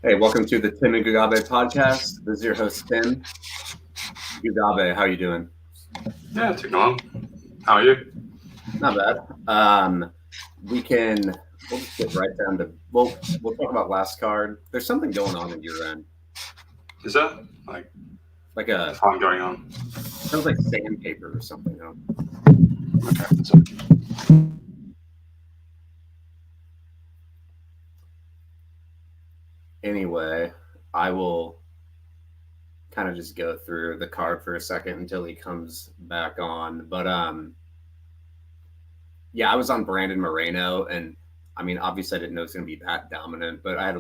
Hey, welcome to the Tim and Gugabe podcast. This is your host, Tim. Gugabe, how you doing? Yeah, ticking along. How are you? Not bad. We can, we'll just get right down to, we'll talk about last card. There's something going on in your end. Is that like Like a a, fun going on? sounds like sandpaper or something. Huh? Okay, so Anyway, I will kind of just go through the card for a second until he comes back on. Yeah, I was on Brandon Moreno, and I mean, obviously, I didn't know it was going to be that dominant, but I had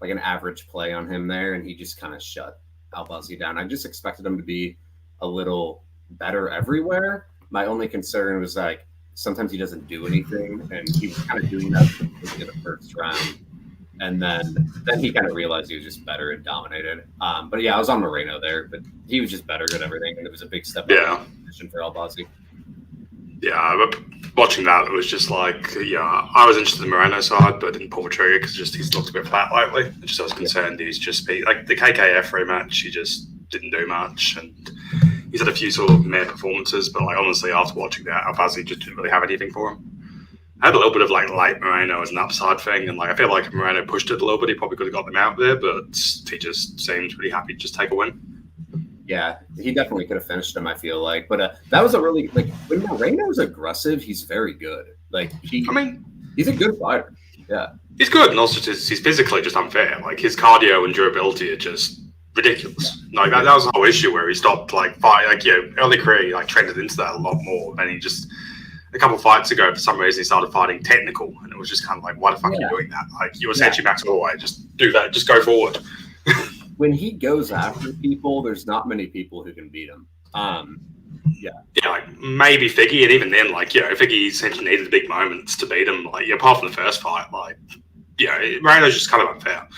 like an average play on him there, and he just kind of shut Albazi down. I just expected him to be a little better everywhere. My only concern was like sometimes he doesn't do anything, and he was kind of doing that in the first round, and then he kind of realized he was just better and dominated. But yeah, I was on Moreno there, but he was just better at everything, and it was a big step up yeah, in position for Albazi. yeah. But watching that, it was just like, yeah, I was interested in the Moreno side, but didn't pull the trigger because just he's looked a bit flat lately. I was concerned he's just be like the KKF rematch. He just didn't do much, and he's had a few sort of meh performances. But like honestly, after watching that, Albazi just didn't really have anything for him. I had a little bit of like late Moreno as an upside thing, and like I feel like if Moreno pushed it a little bit, he probably could have got them out there, but he just seemed pretty happy to just take a win. Yeah, he definitely could have finished him, I feel like. But that was a really like when Moreno's aggressive, he's very good. Like I mean, he's a good fighter. Yeah. he's good, and also just, he's physically just unfair. Like his cardio and durability are just ridiculous. Like that was the whole issue where he stopped like fight. Like early career, he like trended into that a lot more, and he just a couple of fights ago, for some reason, he started fighting technical, and it was just kind of like, why the fuck are you doing that? Like you're essentially Max Holloway, just do that, just go forward. When he goes after people, there's not many people who can beat him. Yeah, like maybe Figgy, and even then, like Figgy essentially needed the big moments to beat him. Like apart from the first fight, like Moreno's just kind of unfair.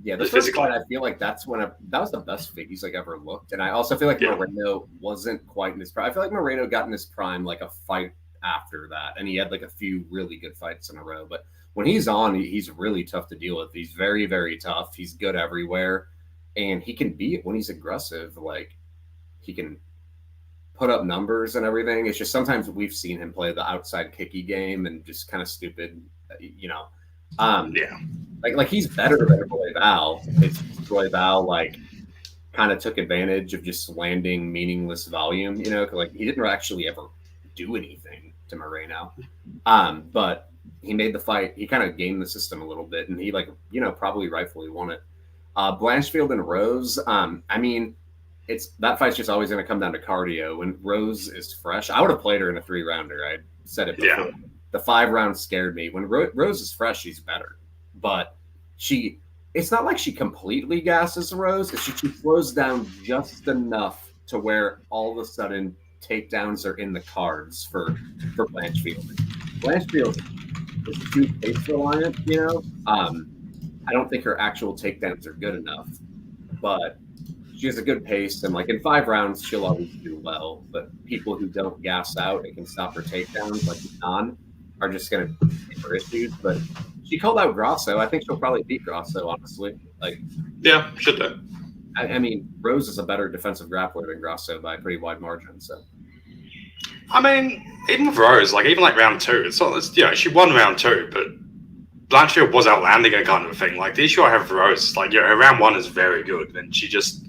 Yeah, the first fight, I feel like that was the best Figgy's like ever looked, and I also feel like Moreno wasn't quite in his prime. I feel like Moreno got in his prime like a fight after that, and he had like a few really good fights in a row. But when he's on, he's really tough to deal with. He's very, very tough. He's good everywhere, and he can beat when he's aggressive. Like he can put up numbers and everything. It's just sometimes we've seen him play the outside kicky game and just kind of stupid, you know. Like he's better than Royval. It's Royval like kind of took advantage of just landing meaningless volume, you know, like he didn't actually ever do anything to Moreno. But he made the fight. He kind of gamed the system a little bit, and he probably rightfully won it. Blanchfield and Rose. I mean, it's that fight's just always going to come down to cardio. When Rose is fresh, I would have played her in a 3-rounder. I said it before. Yeah. The 5 rounds scared me. When Rose is fresh, she's better. But it's not like she completely gasses Rose. She slows down just enough to where all of a sudden takedowns are in the cards for Blanchfield. Blanchfield is too pace reliant, you know. I don't think her actual takedowns are good enough, but she has a good pace, and like in 5 rounds, she'll always do well. But people who don't gas out and can stop her takedowns, like Don, are just going to take her issues. But she called out Grasso. I think she'll probably beat Grasso, honestly. Yeah, should do. I mean, Rose is a better defensive grappler than Grasso by a pretty wide margin. So, I mean, even with Rose, even round 2, she won round 2, but Blanchfield was outlanding her kind of a thing. Like the issue I have with Rose, her round 1 is very good, and she just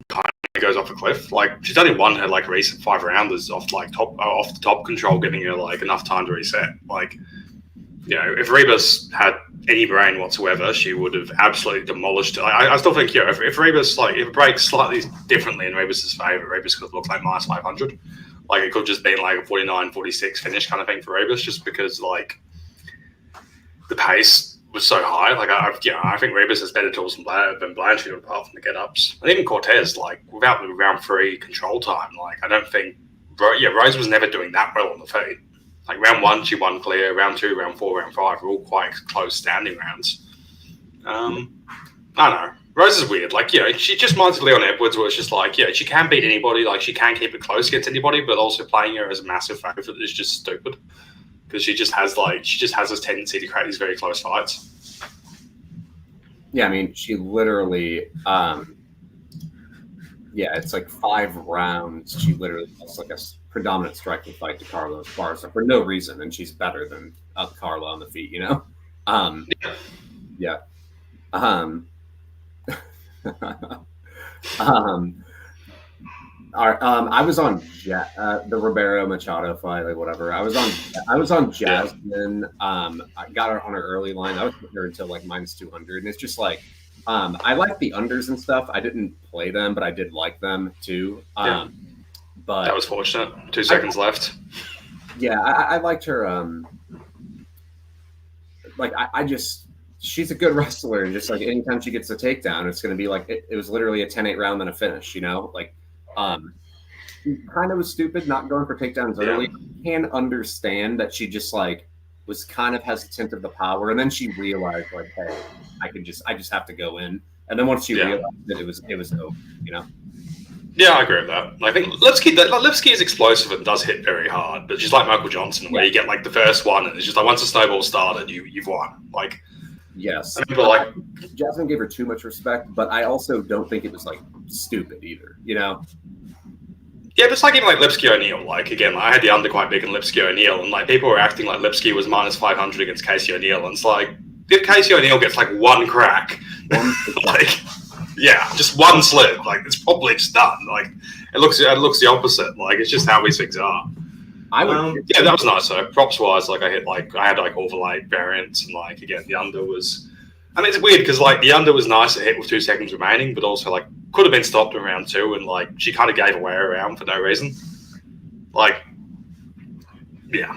kind of goes off a cliff. Like she's only won her recent 5 rounders off the top control, giving her enough time to reset. If Rebus had any brain whatsoever, she would have absolutely demolished it. I still think if Rebus if it breaks slightly differently in Rebus's favor, Rebus could have looked like minus 500. It could have just been a 49-46 finish kind of thing for Rebus, just because the pace was so high. I think Rebus has better tools than Blanchfield apart from the get-ups. And even Cortez, without the round 3 control time, I don't think... Rose was never doing that well on the feet. Round 1, she won clear. Round 2, round 4, round 5 were all quite close standing rounds. I don't know. Rose is weird. She just reminds me of Leon Edwards, where it's just she can beat anybody. She can keep it close against anybody, but also playing her as a massive favourite is just stupid. Because she just has this tendency to create these very close fights. Yeah, I mean, she literally, it's like 5 rounds. She literally lost like a predominant striking fight to Carla Esparza for no reason, and she's better than Carla on the feet, you know? Yeah. I was on the Ribeiro Machado fight, like whatever. I was on Jasmine. I got her on her early line. I was putting her until like -200, and it's just like I like the unders and stuff. I didn't play them, but I did like them too. But that was fortunate. 2 seconds left. Yeah, I liked her. She's a good wrestler, and just like anytime she gets a takedown, it's going to be like it was literally a 10-8 round and a finish. You know, like. Kind of was stupid not going for takedowns early. I can understand that she just like was kind of hesitant of the power, and then she realized like, hey, I just have to go in. And then once she realized that it was over, you know. Yeah, I agree with that. I think Lipsky is explosive and does hit very hard, but she's like Michael Johnson, where you get like the first one, and it's just like once the snowball started, you've won. Like, yes, I remember, like Jasmine gave her too much respect, but I also don't think it was like stupid either, you know. Yeah, but it's like even like Lipsky O'Neill. Like again, I had the under quite big in Lipsky O'Neill, and like people were acting like Lipsky was -500 against Casey O'Neill, and it's like if Casey O'Neill gets like one crack, like just one slip, like it's probably just done. Like it looks the opposite. Like it's just how these things are. I would that was nice. So props wise, like I had overlay variants, and like again the under was. I mean, it's weird because like the under was nice to hit with 2 seconds remaining, but also like could have been stopped in round 2, and like she kind of gave away a round for no reason. Like, yeah.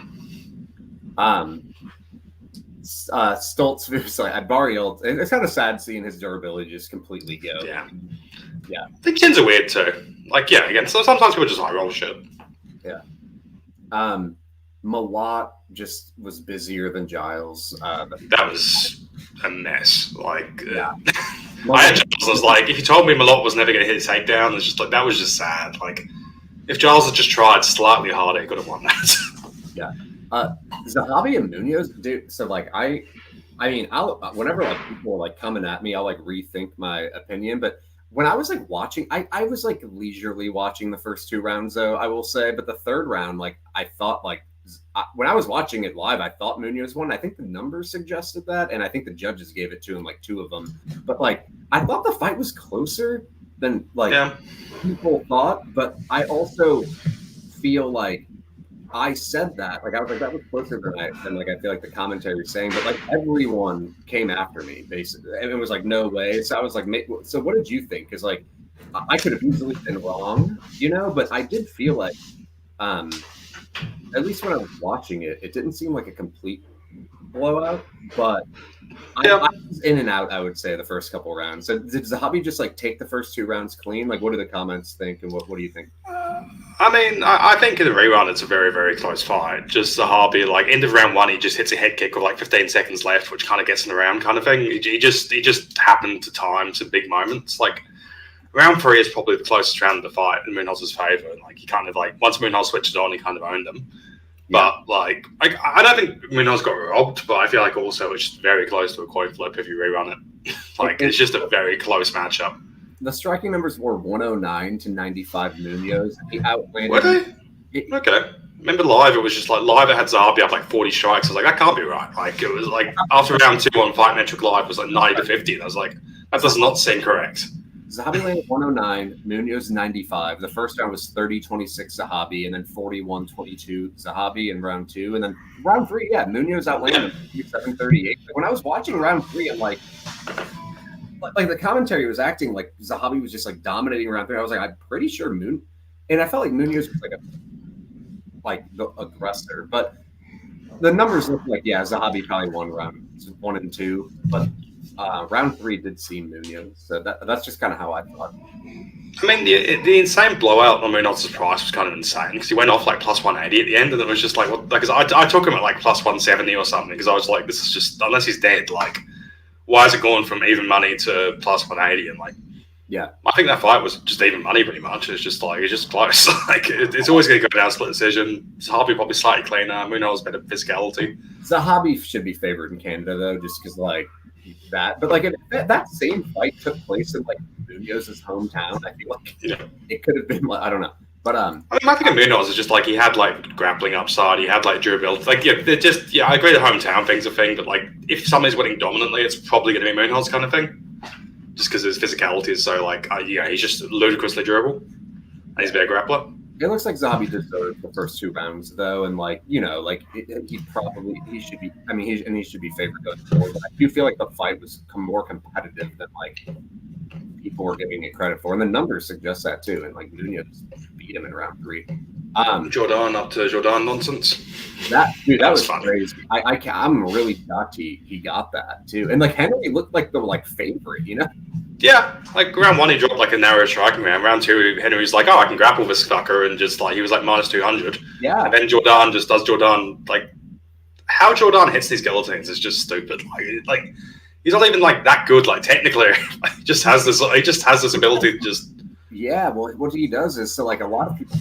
Stoltz was like Barrios. It's kind of sad seeing his durability just completely go. Yeah. I think Chin's are weird too. Like, again, so sometimes people just roll shit. Yeah. Malott just was busier than Giles. That was a mess. Like, I was like, if you told me Malott was never going to hit his takedown, it's just like that was just sad. Like, if Giles had just tried slightly harder, he could have won that. Yeah. Zahabi and Munoz, dude. So like, I mean, whenever like people are like coming at me, I'll like rethink my opinion. But when I was like watching, I was like leisurely watching the first 2 rounds, though I will say. But the third round, like I thought, like when I was watching it live, I thought Munoz won. I think the numbers suggested that, and I think the judges gave it to him, like 2 of them. But like, I thought the fight was closer than like people thought. But I also feel like I said that, like I was like that was closer than like I feel like the commentary is saying. But like everyone came after me basically, and it was like no way. So I was like, so what did you think? Because like I could have easily been wrong, you know. But I did feel like. At least when I was watching it, it didn't seem like a complete blowout, but I was in and out, I would say, the first couple rounds. So did Zahabi just like take the first 2 rounds clean? Like, what do the comments think, and what do you think? I mean, I think in the rerun, it's a very, very close fight. Just Zahabi, like, end of round 1, he just hits a head kick with like 15 seconds left, which kind of gets in the round kind of thing. He just happened to time some big moments. Like, round 3 is probably the closest round of the fight in Munoz's favor. Like, he kind of like, once Munoz switched it on, he kind of owned him. But like I don't think Munoz got robbed, but I feel like also it's just very close to a coin flip if you rerun it. Like it's just a very close matchup. The striking numbers were 109 to 95 Munoz. He outlanded. Were they? Okay. Remember live? It was just like live. It had Zahabi up like 40 strikes. I was like, that can't be right. Like it was like after round 2 on Fight Metric Live it was like 90 to 50. And I was like, that does not seem correct. Zahabi landed 109, Munoz 95. The first round was 30-26 Zahabi, and then 41-22 Zahabi in round 2. And then round 3, Munoz outlanded 37-38. When I was watching round 3, I'm like the commentary was acting like Zahabi was just like dominating round 3. I was like, I'm pretty sure and I felt like Munoz was like the aggressor. But the numbers look like, Zahabi probably won round 1 and 2. But round 3 did seem Munoz, so that's just kind of how I thought. I mean, the insane blowout on Munoz's price was kind of insane because he went off like plus 180 at the end, and it was just like, what? Because I took him at like plus 170 or something because I was like, this is just unless he's dead, like, why is it going from even money to plus 180? And like, I think that fight was just even money pretty much. It's just like it's just close. Like it's always going to go down split decision. Zahabi probably slightly cleaner. Munoz better physicality. Zahabi should be favored in Canada though, just because like. that. But like if that same fight took place in like Munoz's hometown, I feel like it could have been like, I don't know. But I mean, my thing of Munoz is just like he had like grappling upside, he had like durability. Like they're just I agree the hometown thing's a thing, but like if somebody's winning dominantly, it's probably going to be Munoz kind of thing, just because his physicality is so like he's just ludicrously durable, and he's a better grappler. It looks like Zahabi deserved the first 2 rounds though, and like he should be. I mean, he should be favored going forward. But I do feel like the fight was more competitive than like people were giving it credit for, and the numbers suggest that too. And like Munoz beat him in round 3. Jordan up to Jordan nonsense. That was fun. Crazy. I'm really shocked he got that too. And like Henry looked like the favorite, you know. Yeah, like round 1 he dropped like a narrow striking round. Round 2 Henry's like, I can grapple this fucker, and just like he was like minus 200. Yeah. And then Jordan just does Jordan like how Jordan hits these guillotines is just stupid. Like he's not even like that good. Like technically, he just has this ability to just. Yeah, well, what he does is so like a lot of people.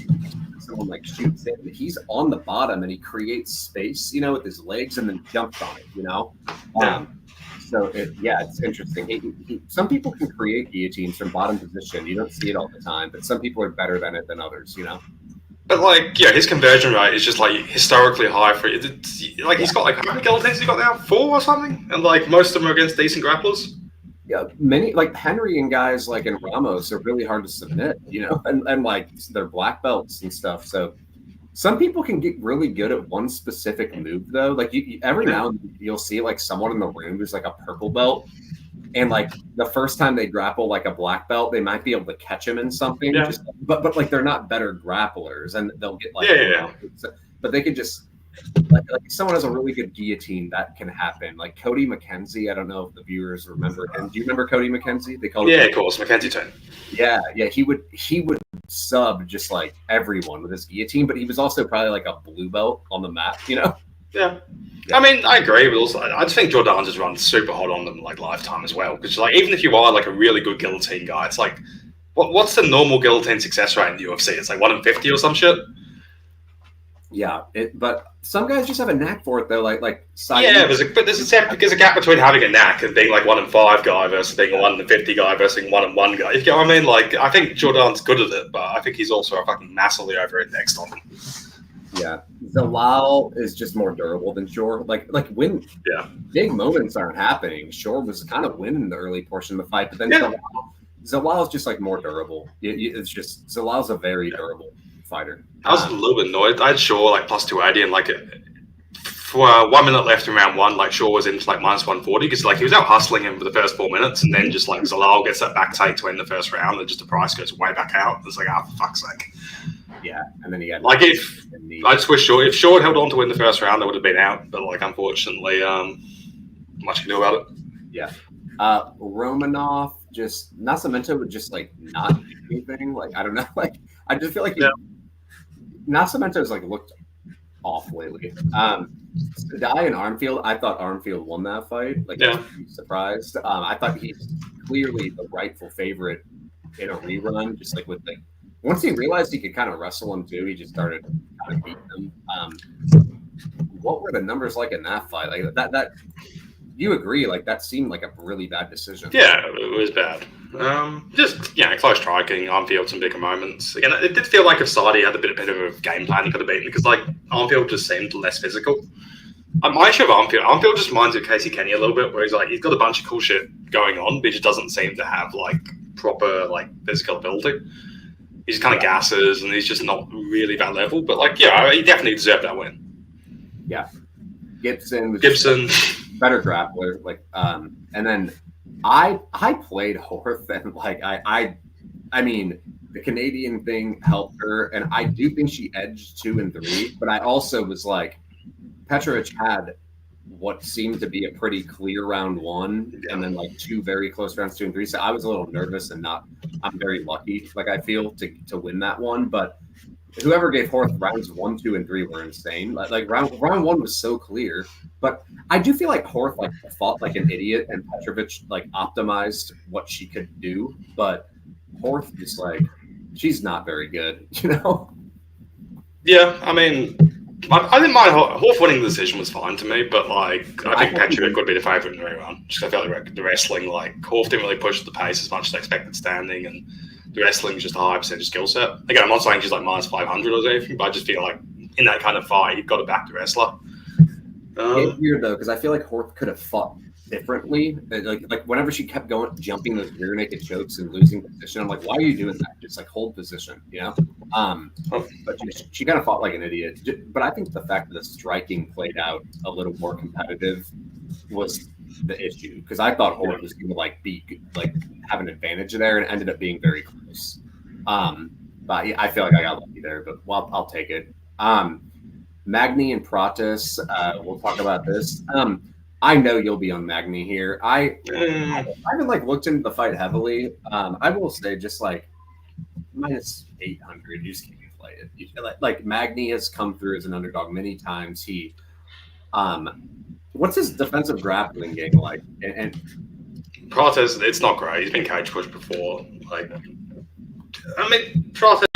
Someone like shoots in, he's on the bottom and he creates space, you know, with his legs and then jumps on it, you know. So it's interesting. Some people can create guillotines from bottom position. You don't see it all the time, but some people are better than it than others, you know. But like, his conversion rate is just like historically high for it. Like he's got like how many guillotines he got now? 4 or something, and like most of them are against decent grapplers. Yeah, many like Henry and guys like in Ramos are really hard to submit, you know, and like they're black belts and stuff. So some people can get really good at one specific move though. Like every now and then you'll see like someone in the room who's like a purple belt, and like the first time they grapple like a black belt, they might be able to catch him in something. Yeah. But like they're not better grapplers, and they'll get like but they can just. Like if someone has a really good guillotine, that can happen. Like Cody McKenzie, I don't know if the viewers remember him. Do you remember Cody McKenzie? They called of course, McKenzie turn. Yeah, he would sub just like everyone with his guillotine, but he was also probably like a blue belt on the map, you know? Yeah. I mean, I agree, but also I just think Jordan just runs super hot on them like lifetime as well. Because like even if you are like a really good guillotine guy, it's like what's the normal guillotine success rate in the UFC? It's like 1 in 50 or some shit. Yeah, but some guys just have a knack for it though. There's a gap between having a knack and being like 1 in 5 guy versus being a 1 in 50 guy versus being 1 in 1 guy. You know what I mean? Like I think Jordan's good at it, but I think he's also a fucking massively over-indexed on him. Yeah, Zalal is just more durable than Shore. Like when big moments aren't happening, Shore was kind of winning the early portion of the fight, but then Zalal's just like more durable. It's just Zalal's a very durable fighter. I was a little bit annoyed. I had Shaw like plus 280, and like for 1 minute left in round 1, like Shaw was in like minus 140 because like he was out hustling him for the first 4 minutes, and then just like Zalal gets that back take to end the first round, and just the price goes way back out. It's like, for fuck's sake. Yeah, and then he had like if Shaw had held on to win the first round, they would have been out. But like unfortunately, much you know about it. Yeah, Romanov just Nascimento would just like not do anything. Like I don't know, like I just feel like Nascimento's like looked off lately. Sadai and Armfield, I thought Armfield won that fight. Like, I was surprised. I thought he's clearly the rightful favorite in a rerun. Just like with like, once he realized he could kind of wrestle him too, he just started kind of beating him. What were the numbers like in that fight? Like that. You agree? Like that seemed like a really bad decision. Yeah, it was bad. Close striking. Armfield some bigger moments. Again, it did feel like if Saudi had a bit of a game plan, he could have beaten because like Armfield just seemed less physical. My issue of Armfield just reminds me of Casey Kenny a little bit, where he's got a bunch of cool shit going on, but he just doesn't seem to have like proper like physical ability. He just kind of gasses, and he's just not really that level. But like, he definitely deserved that win. Yeah, Gibson. Better grappler, and then I played Horth, and like I mean the Canadian thing helped her, and I do think she edged 2 and 3, but I also was like Petrovic had what seemed to be a pretty clear round 1, and then like 2 very close rounds 2 and 3. So I was a little nervous, and I'm very lucky, like I feel to win that one, but. Whoever gave Horth rounds 1, 2, and 3 were insane. Like round 1 was so clear, but I do feel like Horth like fought like an idiot, and Petrovic like optimized what she could do. But Horth is like she's not very good, you know. Yeah, I mean, I didn't mind Horth winning the decision was fine to me, but like I think Petrovic would be the favourite in the rerun. Just I felt like the wrestling, like Horth didn't really push the pace as much as I expected standing, and the wrestling is just a high percentage skill set. Again, I'm not saying she's like minus 500 or anything, but I just feel like in that kind of fight, you've got to back the wrestler. It's weird though, because I feel like Horth could have fought differently. Like whenever she kept jumping those rear naked chokes and losing position, I'm like, why are you doing that? Just like hold position, you know? But she kind of fought like an idiot. But I think the fact that the striking played out a little more competitive was the issue, because I thought Horth was going to like have an advantage there, and it ended up being very close. But I feel like I got lucky there, but well, I'll take it. Magny and Prates, we'll talk about this. I know you'll be on Magny here. I haven't like looked into the fight heavily. I will say just like minus 800, you just can't play it. Like Magny has come through as an underdog many times. He, what's his defensive grappling game like? And Prates, it's not great. He's been cage pushed before. Like, I mean, Prates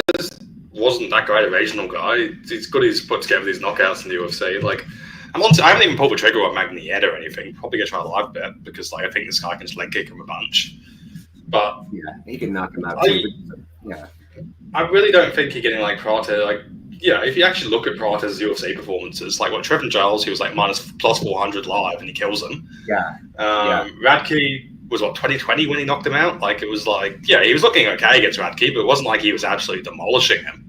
wasn't that great a regional guy. He's good. He's put together these knockouts in the UFC. Like, I haven't even pulled the trigger on Magny yet or anything. Probably gonna try a live bet because like I think this guy can just leg kick him a bunch. But yeah, he can knock him out too. Yeah, I really don't think you're getting like Prates. Like, yeah, if you actually look at Prates' UFC performances, like what Trevin Giles, he was like plus 400 live and he kills him. Yeah. Radke was what 2020 when he knocked him out. Like it was like, yeah, he was looking okay against Radke, but it wasn't like he was absolutely demolishing him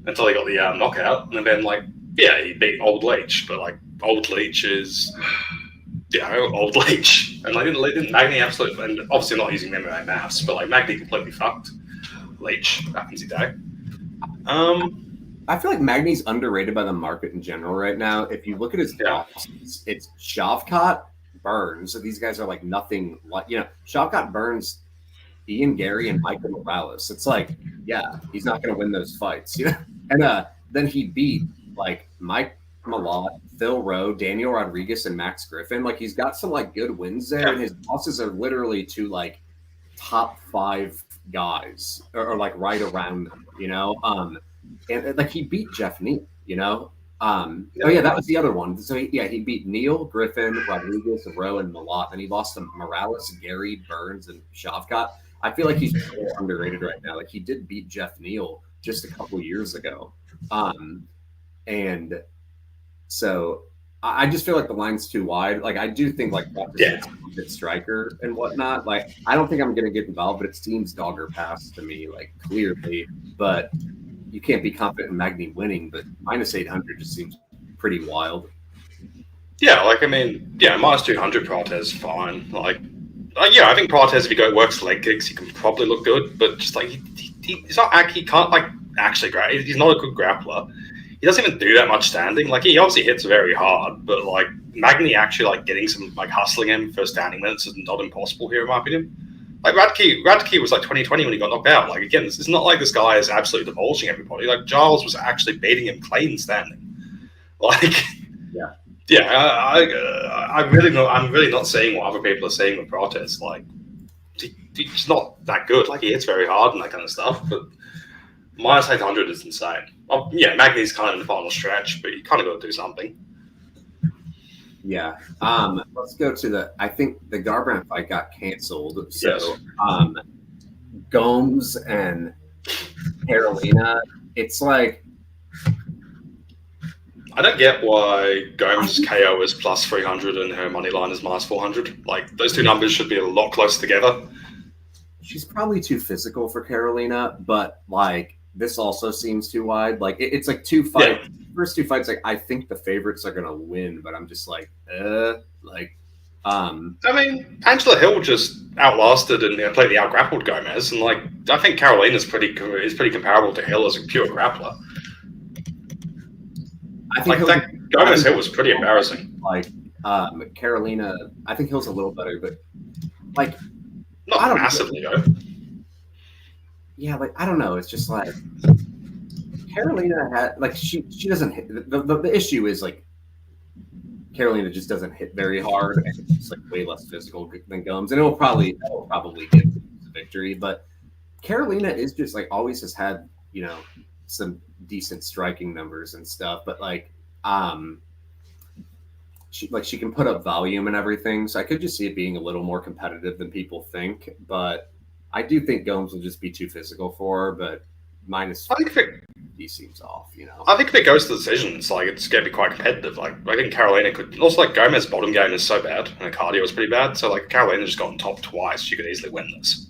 until he got the knockout. And then like, yeah, he beat Old Leech, but like Old Leech is, Old Leech, and like didn't Magny absolutely, and obviously not using MMA maths, but like Magny completely fucked Leech back in the day. I feel like Magny's underrated by the market in general right now. If you look at his losses, it's Shavkat, Burns. So these guys are like nothing like, Shavkat, Burns, Ian Gary, and Michael Morales. It's like, yeah, he's not going to win those fights, And then he beat like Mike Malott, Phil Rowe, Daniel Rodriguez, and Max Griffin. Like he's got some like good wins there, and his losses are literally to like top 5 guys or like right around them, and like he beat Jeff Neal, Oh yeah, that was the other one. So he beat Neal, Griffin, Rodriguez, Rowe, and Malott, and he lost to Morales, Gary, Burns, and Shavkat. I feel like he's really underrated right now. Like he did beat Jeff Neal just a couple years ago, and so I just feel like the line's too wide. Like I do think like good striker and whatnot. Like I don't think I'm gonna get involved, but it seems dogger pass to me, like clearly. But you can't be confident in Magny winning. But minus 800 just seems pretty wild. Yeah, like I mean, minus 200 Prates is fine. Like, I think Prates if he works leg kicks, he can probably look good. But just like he's not, he can't like actually great. He's not a good grappler. He doesn't even do that much standing. Like he obviously hits very hard, but like Magny actually like getting some like hustling him for standing minutes is not impossible here in my opinion. Like Radke was like 2020 when he got knocked out. Like again, it's not like this guy is absolutely demolishing everybody. Like Giles was actually beating him clean standing. Like I'm really not seeing what other people are seeing with Prates. Like he's not that good. Like he hits very hard and that kind of stuff, but minus 800 is insane. Magny's kind of in the final stretch, but you kind of got to do something. Yeah. Let's go to I think the Garbrandt fight got canceled. So Gomes and Carolina, it's like I don't get why Gomes' KO is plus 300 and her money line is minus 400. Like those two numbers should be a lot closer together. She's probably too physical for Carolina, but like this also seems too wide. Like it's like 2 fights. Yeah. First 2 fights, like I think the favorites are gonna win, but I'm just like, I mean, Angela Hill just outlasted and completely outgrappled Gomez, and like I think Carolina's pretty comparable to Hill as a pure grappler. I think like Gomez Hill was pretty embarrassing. Like Carolina, I think Hill's a little better, but like not massively though. Yeah, like I don't know. It's just like Carolina had like she doesn't hit. The issue is like Carolina just doesn't hit very hard, and it's like way less physical than Gomes, and it will probably get the victory. But Carolina is just like always has had some decent striking numbers and stuff, but like She can put up volume and everything, so I could just see it being a little more competitive than people think. But I do think Gomes will just be too physical for her. But minus, I think he seems off. I think if it goes to decisions, like it's going to be quite competitive. Like I think Carolina could also like Gomez's bottom game is so bad and the cardio is pretty bad. So like Carolina just got on top twice. She could easily win this.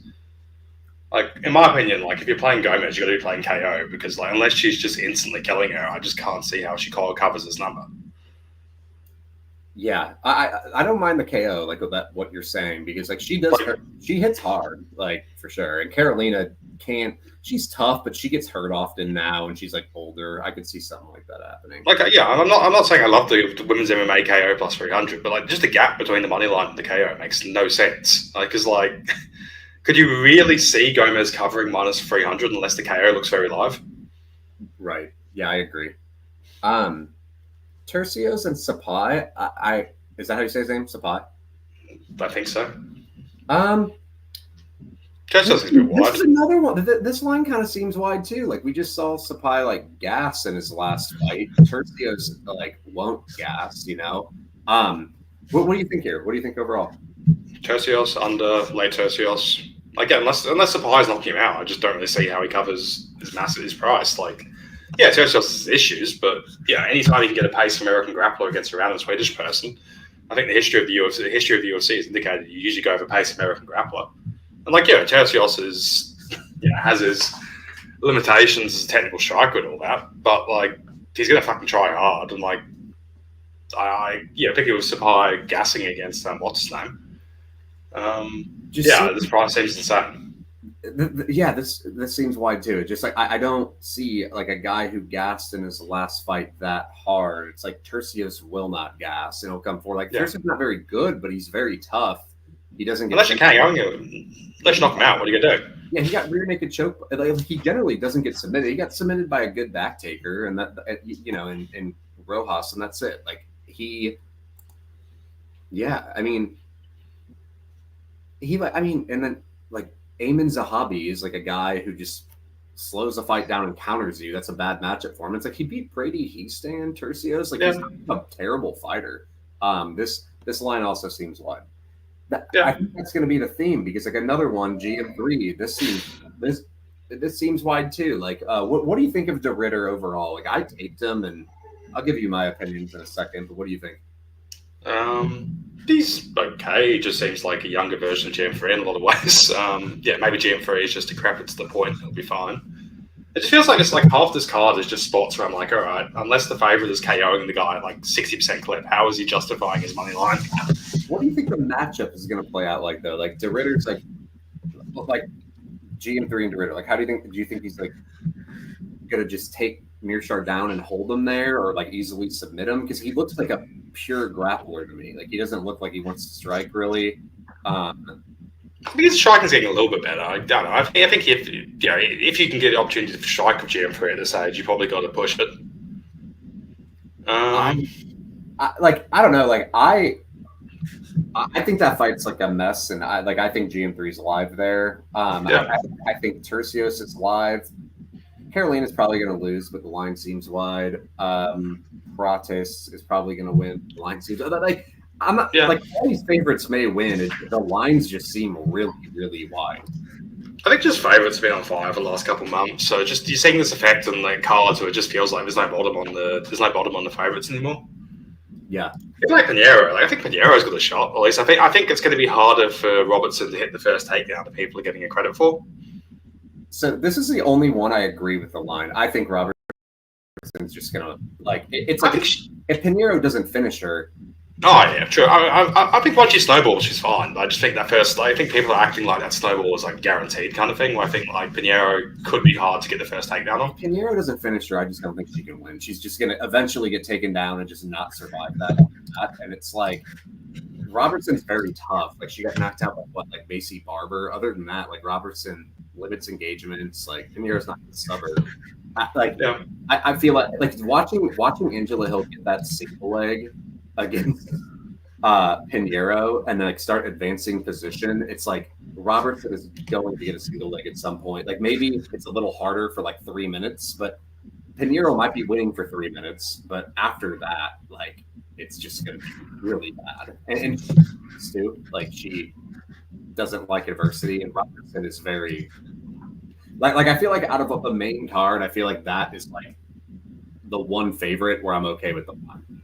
Like in my opinion, like if you're playing Gomez, you got to be playing KO because like unless she's just instantly killing her, I just can't see how she covers this number. Yeah, I don't mind the KO like what you're saying because like she does she hits hard like for sure, and Carolina can't. She's tough, but she gets hurt often now, and she's like older. I could see something like that happening. Like yeah, I'm not saying I love the women's MMA KO plus 300, but like just the gap between the money line and the KO makes no sense. Like because like could you really see Gomez covering minus 300 unless the KO looks very live? Right. Yeah, I agree. Tercios and Sapai. I is that how you say his name? Sapai? I think so. Tercios is a bit wide. This is another one. This line kind of seems wide too. Like we just saw Sapai like gas in his last fight. Tercios like won't gas. You know. What do you think here? What do you think overall? Tercios under late Tercios. Again, unless Sapai's knocking him out, I just don't really see how he covers his price. Like. Yeah, Tercios has issues, but yeah, anytime you can get a pace American grappler against a random Swedish person, I think the history of the UFC has indicated you usually go for pace American grappler. And like, yeah, Tercios has his limitations as a technical striker and all that, but like he's gonna fucking try hard. And like, particularly with Sapai gassing against what's his name. This price seems insane. This seems wide too. Just like I don't see like a guy who gassed in his last fight that hard. It's like Tercios will not gas and he'll come forward. Like Tercios not very good, but he's very tough. He doesn't get unless you knock him out. What are you gonna do? Yeah, he got rear naked choke. Like, he generally doesn't get submitted. He got submitted by a good back taker, and that in Rojas, and that's it. Like and then like. Eamon Zahabi is like a guy who just slows a fight down and counters you. That's a bad matchup for him. It's like he beat Brady Hiestand and Tercios. Like he's a terrible fighter. This line also seems wide. I think that's going to be the theme because like another one, GM3. This seems wide too. Like what do you think of DeRitter overall? Like I taped him, and I'll give you my opinions in a second. But what do you think? He's okay. He just seems like a younger version of GM3 in a lot of ways. Maybe GM3 is just decrepit to the point. It'll be fine. It just feels like it's like half this card is just spots where I'm like, all right, unless the favorite is KOing the guy at like 60% clip, how is he justifying his money line? What do you think the matchup is going to play out like though? Like DeRitter's like GM3 and DeRitter. Like, how do you think he's like going to just take Mearshart down and hold him there, or like easily submit him? Because he looks like a pure grappler to me. Like he doesn't look like he wants to strike really. I think his striking's getting a little bit better. I don't know. I think if you can get the opportunity to strike with GM3 at this age, you probably got to push it. I don't know. Like I think that fight's like a mess, and I think GM3's live there. I think Tercios is live. Carolina's probably going to lose, but the line seems wide. Prates is probably going to win. The line seems like I'm not like all these favorites may win. The lines just seem really, really wide. I think just favorites have been on fire for the last couple of months. So just you're seeing this effect in like cards where it just feels like there's no bottom on the favorites anymore. Yeah, it's like Pinheiro. Like I think Pinheiro's got a shot. At least I think it's going to be harder for Robertson to hit the first takedown that people are getting a credit for. So this is the only one I agree with the line. I think Robertson's just gonna it's like if Pinheiro doesn't finish her. Oh yeah, true. I think once she snowballs, she's fine. I just think that first, I think people are acting like that snowball is like guaranteed kind of thing. Where I think like Pinheiro could be hard to get the first takedown on. If Pinheiro doesn't finish her, I just don't think she can win. She's just gonna eventually get taken down and just not survive that. And it's like Robertson's very tough. Like she got knocked out by Macy Barber. Other than that, like Robertson limits engagements. Like Pinheiro's not stubborn. I feel like watching Angela Hill get that single leg against Pinheiro and then start advancing position. It's like Robertson is going to get a single leg at some point. Like maybe it's a little harder for 3 minutes, but Pinheiro might be winning for 3 minutes, but after that, like, it's just going to be really bad. And Stu, like, she doesn't like adversity, and Robertson is very like I feel like out of the main card, I feel like that is like the one favorite where I'm okay with the one.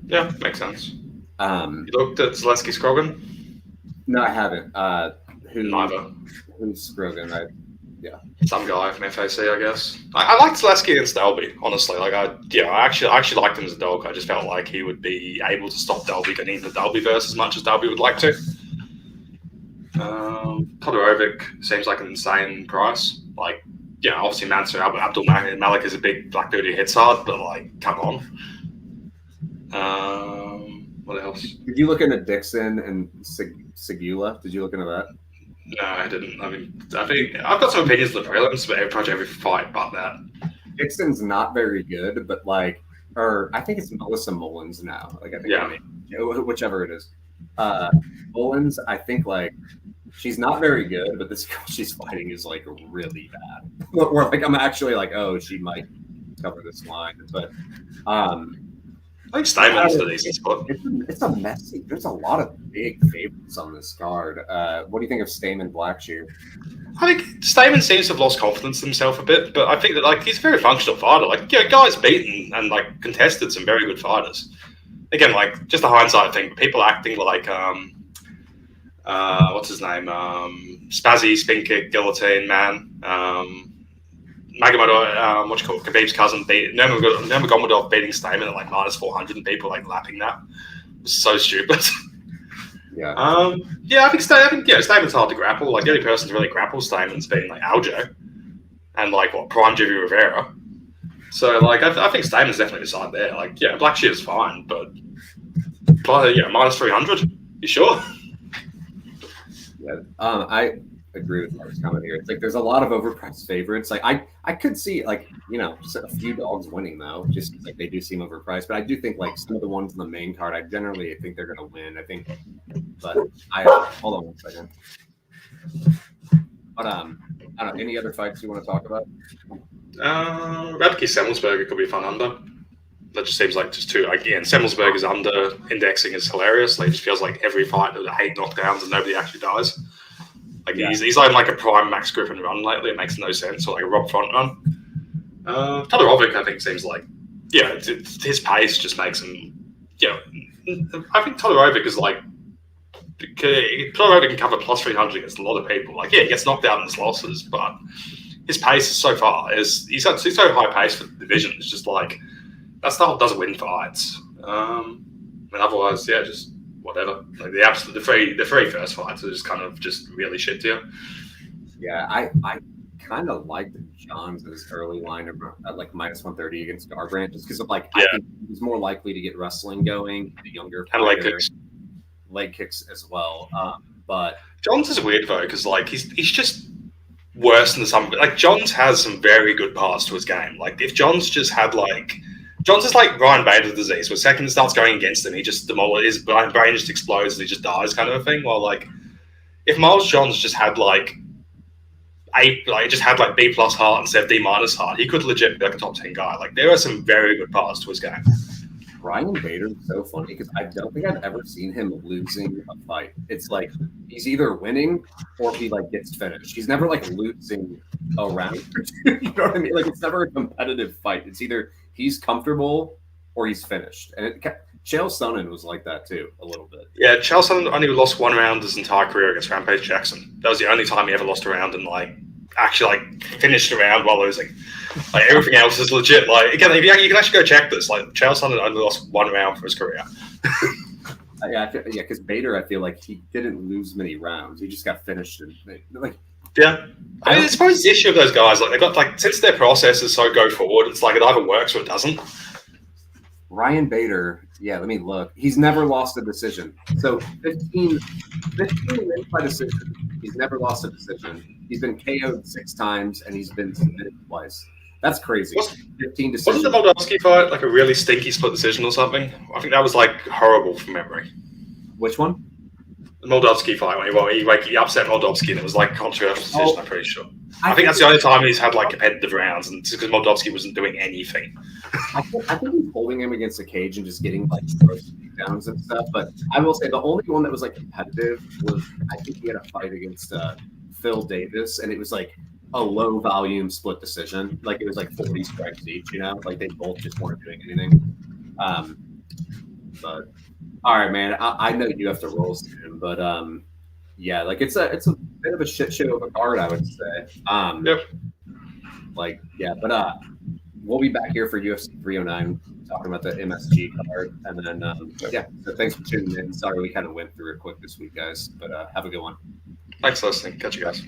Yeah, makes sense. You looked at Zaleski Scroggin? No, I haven't. Neither. Who's Scroggin? Yeah, some guy from FAC, I guess. I liked Zaleski against Dalby, honestly. Like, I actually liked him as a dog. I just felt like he would be able to stop Dalby getting into Dalby verse as much as Dalby would like to. Todorovic seems like an insane price. Like, obviously Mansur Abdul Malik is a big black dude who hits hard, but like, come on. What else? Did you look into Dixon and Segula? Did you look into that? No, I didn't. I mean, I think I've got some opinions of the prelims, but every fight but that. Dixon's not very good, but like, or I think it's Melissa Mullins now. Like, I think whichever it is. Mullins, I think like she's not very good, but this girl she's fighting is like really bad. Where like I'm actually like, oh, she might cover this line, but I think Stamen's the decent spot. It's a messy. There's a lot of big favorites on this card. What do you think of Stamen Blackshear? I think Stamen seems to have lost confidence in himself a bit, but I think that like he's a very functional fighter. Like, guys beaten and like contested some very good fighters. Again, like just a hindsight thing, but people acting like what's his name? Spazzy, Spin Kick, Guillotine, man. Magomedov, what you call it, Khabib's cousin, Nurmagomedov beating Stamen at like -400, and people like lapping that. It was so stupid. Yeah. I think Stamen's hard to grapple. Like the only person to really grapple Stamen's been like Aljo, and like Prime Jimmy Rivera. So like I think Stamen's definitely the side there. Like Blackshear's fine, but -300. You sure? Yeah. I agree with Mark's comment here. It's like there's a lot of overpriced favorites. Like I could see like just a few dogs winning though, just like they do seem overpriced. But I do think like some of the ones in the main card, I generally think they're gonna win. I think, but hold on one second. But I don't know. Any other fights you want to talk about? Radke Semmelsberger could be fun under. That just seems like just too again. Semmelsberger's under indexing is hilarious. Like it just feels like every fight there's 8 knockdowns and nobody actually dies. Like he's on like a prime Max Griffin run lately. It makes no sense. Or like a Rob Front run. Todorovic, I think, seems like his pace just makes him. I think Todorovic is like Todorovic can cover +300 against a lot of people. Like he gets knocked out in his losses, but his pace is so far he's so high pace for the division. It's just like that style doesn't win fights. And otherwise, just. Whatever, like the three first fights are just kind of just really shit to you. Yeah, I kind of liked John's early line at like -130 against Garbrandt just because of like I think he's more likely to get wrestling going. The younger and leg kicks as well. But Johns is weird though because like he's just worse than some. Like Johns has some very good parts to his game. Like if Johns just had like. Johns is like Ryan Bader disease, where second starts going against him, he just demolishes, his brain just explodes and he just dies, kind of a thing. While like, if Miles Johns just had like B+ heart instead of D- heart, he could legit be like a top 10 guy. Like there are some very good parts to his game. Ryan Bader is so funny because I don't think I've ever seen him losing a fight. It's like he's either winning or he like gets finished. He's never like losing a round. You know what I mean? Like it's never a competitive fight. It's either he's comfortable or he's finished. And Chael Sonnen was like that too, a little bit. Yeah, Chael Sonnen only lost 1 round his entire career against Rampage Jackson. That was the only time he ever lost a round and like actually like finished a round while losing. Like everything else is legit. Like again, you can actually go check this. Like Chael Sonnen only lost 1 round for his career. Because Bader, I feel like he didn't lose many rounds. He just got finished and like. Yeah, I mean, it's probably the issue of those guys. Like they got like since their process is so go forward, it's like it either works or it doesn't. Ryan Bader, let me look. He's never lost a decision. So 15 wins by decision. He's never lost a decision. He's been KO'd 6 times and he's been submitted twice. That's crazy. 15 decisions. Wasn't the Moldavsky fight like a really stinky split decision or something? I think that was like horrible from memory. Which one? Moldovsky fight when he upset Moldovsky and it was like a controversial decision. I'm pretty sure. I think that's the only time he's had like competitive rounds, and it's because Moldovsky wasn't doing anything. I think he's holding him against the cage and just getting like downs and stuff. But I will say the only one that was like competitive was I think he had a fight against Phil Davis, and it was like a low volume split decision. Like it was like 40 strikes each. Like they both just weren't doing anything. But all right, man. I know you have to roll soon, but yeah, like it's a bit of a shit show of a card, I would say. Yep. Like yeah, but we'll be back here for UFC 309 talking about the MSG card, and then yeah. So thanks for tuning in. Sorry we kind of went through it quick this week, guys, but have a good one. Thanks for listening. Catch you guys.